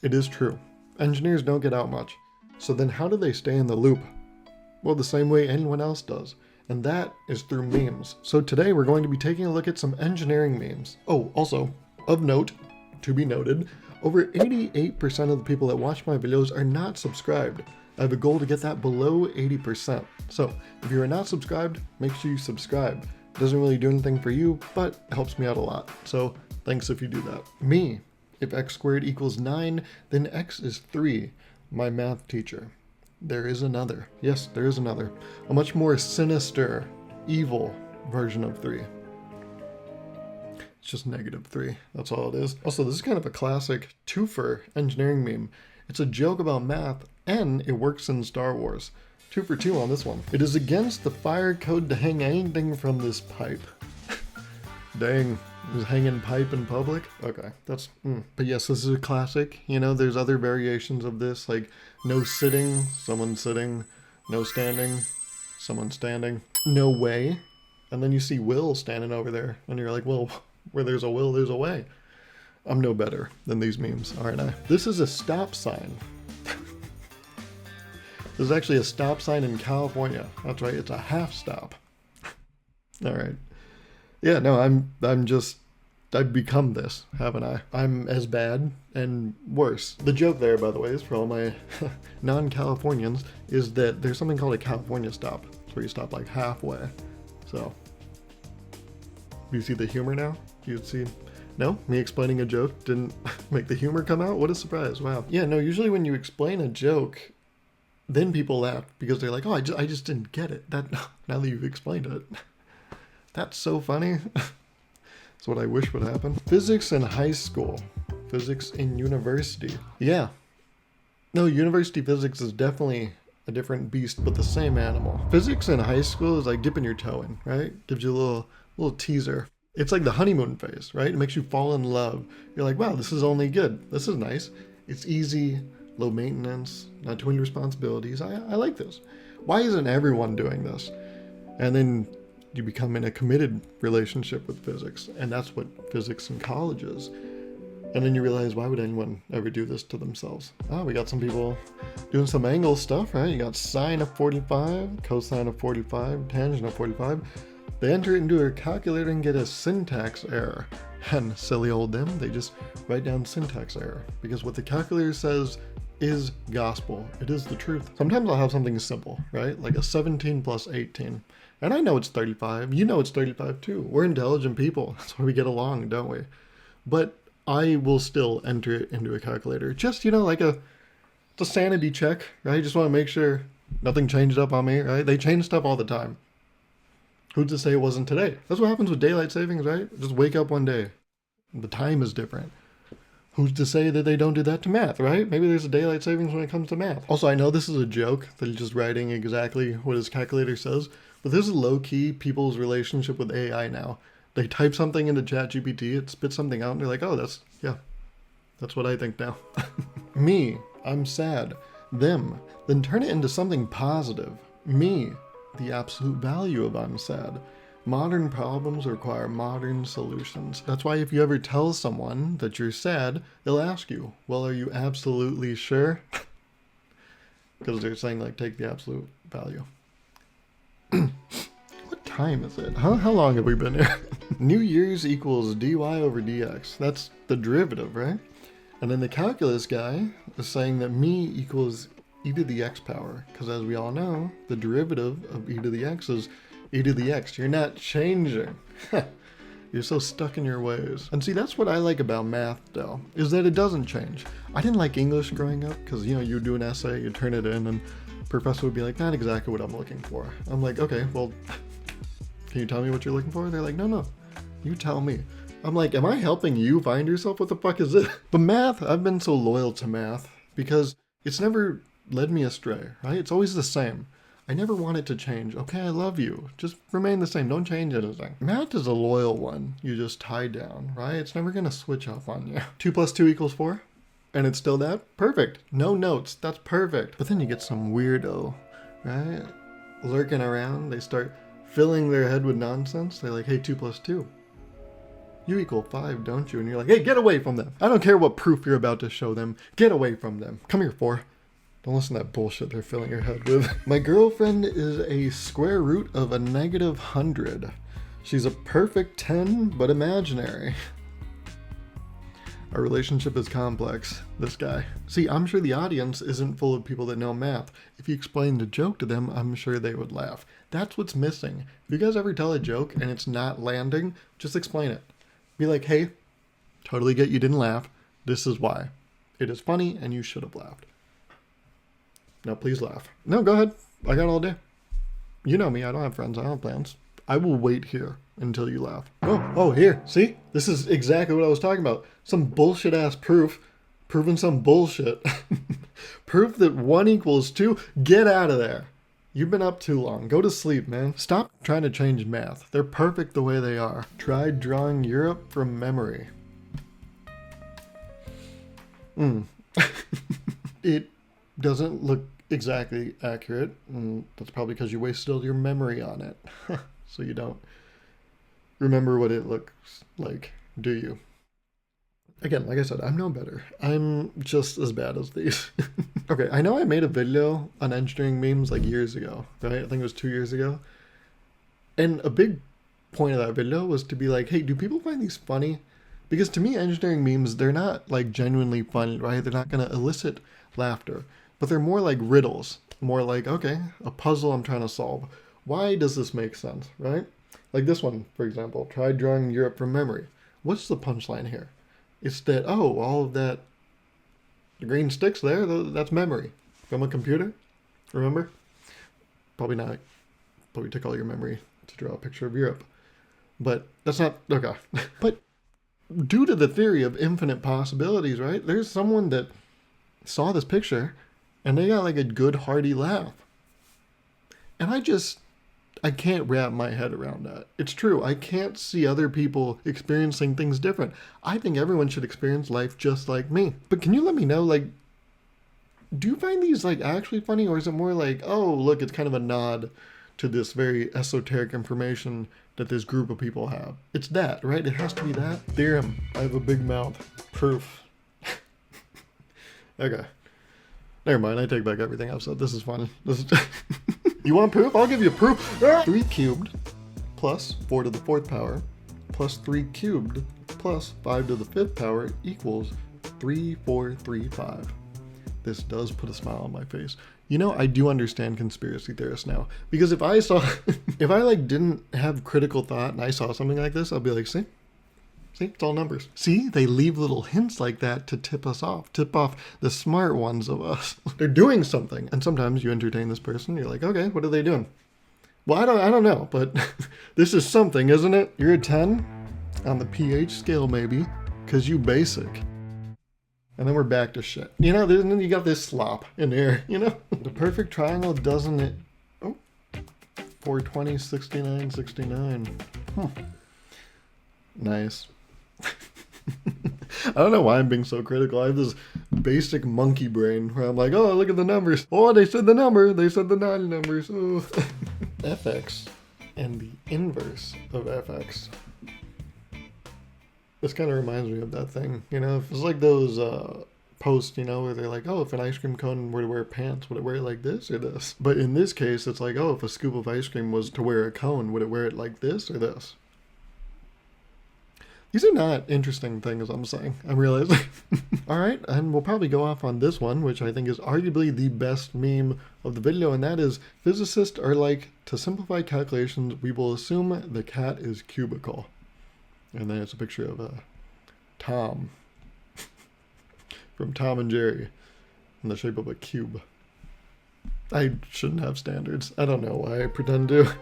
It is true. Engineers don't get out much. So then how do they stay in the loop? Well, the same way anyone else does. And that is through memes. So today we're going to be taking a look at some engineering memes. Oh, also, of note, to be noted, over 88% of the people that watch my videos are not subscribed. I have a goal to get that below 80%. So if you are not subscribed, make sure you subscribe. It doesn't really do anything for you, but it helps me out a lot. So thanks if you do that. Me, if x squared equals 9, then x is 3. My math teacher. There is another. Yes, there is another. A much more sinister, evil version of 3. It's just -3. That's all it is. Also, this is kind of a classic twofer engineering meme. It's a joke about math, and it works in Star Wars. 2 for 2 on this one. It is against the fire code to hang anything from this pipe. Dang, was hanging pipe in public? Okay, that's, But yes, this is a classic. You know, there's other variations of this, like no sitting, someone sitting, no standing, someone standing, no way. And then you see Will standing over there, and you're like, well, where there's a will, there's a way. I'm no better than these memes, aren't I? This is a stop sign. This is actually a stop sign in California. That's right, it's a half stop. All right. Yeah, no, I've become this, haven't I? I'm as bad and worse. The joke there, by the way, is for all my non-Californians, is that there's something called a California stop. It's where you stop like halfway. So, do you see the humor now? Do you see? No? Me explaining a joke didn't make the humor come out? What a surprise, wow. Yeah, no, usually when you explain a joke, then people laugh because they're like, oh, I just didn't get it. Now that you've explained it. That's so funny. That's what I wish would happen. Physics in high school. Physics in university. Yeah. No, university physics is definitely a different beast, but the same animal. Physics in high school is like dipping your toe in, right? Gives you a little teaser. It's like the honeymoon phase, right? It makes you fall in love. You're like, wow, this is only good. This is nice. It's easy, low maintenance, not too many responsibilities. I like this. Why isn't everyone doing this? And then you become in a committed relationship with physics, and that's what physics in college is. And then you realize, why would anyone ever do this to themselves? Oh, we got some people doing some angle stuff, right? You got sine of 45, cosine of 45, tangent of 45. They enter it into a calculator and get a syntax error. And silly old them, they just write down syntax error. Because what the calculator says is gospel. It is the truth. Sometimes I'll have something simple, right? Like a 17 plus 18. And I know it's 35. You know it's 35 too. We're intelligent people. That's why we get along, don't we? But I will still enter it into a calculator. Just, like it's a sanity check, right? Just want to make sure nothing changed up on me, right? They change stuff all the time. Who's to say it wasn't today? That's what happens with daylight savings, right? Just wake up one day. The time is different. Who's to say that they don't do that to math, right? Maybe there's a daylight savings when it comes to math. Also, I know this is a joke that he's just writing exactly what his calculator says, but this is low-key people's relationship with AI now. They type something into ChatGPT, it spits something out, and they're like, oh, that's what I think now. Me, I'm sad. Them, then turn it into something positive. Me, the absolute value of I'm sad. Modern problems require modern solutions. That's why if you ever tell someone that you're sad, they'll ask you, well, are you absolutely sure? Because they're saying, like, take the absolute value. What time is it? How long have we been here? New Year's equals dy over dx. That's the derivative, right? And then the calculus guy is saying that me equals e to the x power. Because as we all know, the derivative of e to the x is e to the x. You're not changing. You're so stuck in your ways. And see, that's what I like about math, though, is that it doesn't change. I didn't like English growing up because, you do an essay, you turn it in, and professor would be like, not exactly what I'm looking for. I'm like, okay, well, can you tell me what you're looking for? They're like, no, you tell me. I'm like, am I helping you find yourself? What the fuck is it? But math, I've been so loyal to math because it's never led me astray, right? It's always the same. I never want it to change. Okay, I love you. Just remain the same. Don't change anything. Math is a loyal one. You just tie down, right? It's never going to switch up on you. 2 plus 2 equals 4? And it's still that? Perfect. No notes. That's perfect. But then you get some weirdo, right? Lurking around. They start filling their head with nonsense. They're like, hey, 2 plus 2. You equal 5, don't you? And you're like, hey, get away from them. I don't care what proof you're about to show them. Get away from them. Come here, 4. Don't listen to that bullshit they're filling your head with. My girlfriend is a square root of a -100. She's a perfect 10, but imaginary. Our relationship is complex. This guy. See, I'm sure the audience isn't full of people that know math. If you explained a joke to them, I'm sure they would laugh. That's what's missing. If you guys ever tell a joke and it's not landing, just explain it. Be like, hey, totally get you didn't laugh. This is why. It is funny and you should have laughed. Now please laugh. No, go ahead. I got all day. You know me, I don't have friends, I don't have plans. I will wait here until you laugh. Oh, here, see? This is exactly what I was talking about. Some bullshit ass proof, proving some bullshit. Proof that 1 equals 2, get out of there. You've been up too long, go to sleep, man. Stop trying to change math. They're perfect the way they are. Try drawing Europe from memory. It doesn't look exactly accurate. That's probably because you wasted all your memory on it. So you don't remember what it looks like, do you? Again, like I said, I'm no better. I'm just as bad as these. Okay, I know I made a video on engineering memes like years ago, right? I think it was 2 years ago. And a big point of that video was to be like, hey, do people find these funny? Because to me, engineering memes, they're not like genuinely funny, right? They're not going to elicit laughter, but they're more like riddles, more like, okay, a puzzle I'm trying to solve. Why does this make sense, right? Like this one, for example, try drawing Europe from memory. What's the punchline here? It's that, oh, all of that, the green sticks there, that's memory from a computer, remember? Probably not, probably took all your memory to draw a picture of Europe. But that's not, okay. But due to the theory of infinite possibilities, right? There's someone that saw this picture and they got like a good hearty laugh. And I can't wrap my head around that. It's true. I can't see other people experiencing things different. I think everyone should experience life just like me. But can you let me know, like, do you find these like actually funny, or is it more like, oh, look, it's kind of a nod to this very esoteric information that this group of people have? It's that, right? It has to be that. Theorem. I have a big mouth. Proof. Okay. Never mind. I take back everything I've said. This is funny. This is You want proof? I'll give you proof. 3 cubed plus 4 to the 4th power plus 3 cubed plus 5 to the 5th power equals 3435. This does put a smile on my face. You know, I do understand conspiracy theorists now. Because if I like didn't have critical thought and I saw something like this, I'll be like, see, it's all numbers. See, they leave little hints like that to tip us off, tip off the smart ones of us. They're doing something. And sometimes you entertain this person, you're like, okay, what are they doing? Well, I don't know, but this is something, isn't it? You're a 10 on the pH scale, maybe, because you basic. And then we're back to shit. You know, then you got this slop in here, you know? The perfect triangle, doesn't it? Oh, 420, 69, 69. Nice. I don't know why I'm being so critical. I have this basic monkey brain where I'm like, oh, look at the numbers. Oh, they said the number. They said the 9 numbers. Oh. fx and the inverse of fx. This kind of reminds me of that thing, you know? It's like those posts, you know, where they're like, oh, if an ice cream cone were to wear pants, would it wear it like this or this? But in this case, it's like, oh, if a scoop of ice cream was to wear a cone, would it wear it like this or this? These are not interesting things, I'm saying. I'm realizing. All right, and we'll probably go off on this one, which I think is arguably the best meme of the video, and that is, physicists are like, to simplify calculations, we will assume the cat is cubical. And then it's a picture of Tom from Tom and Jerry in the shape of a cube. I shouldn't have standards. I don't know why I pretend to.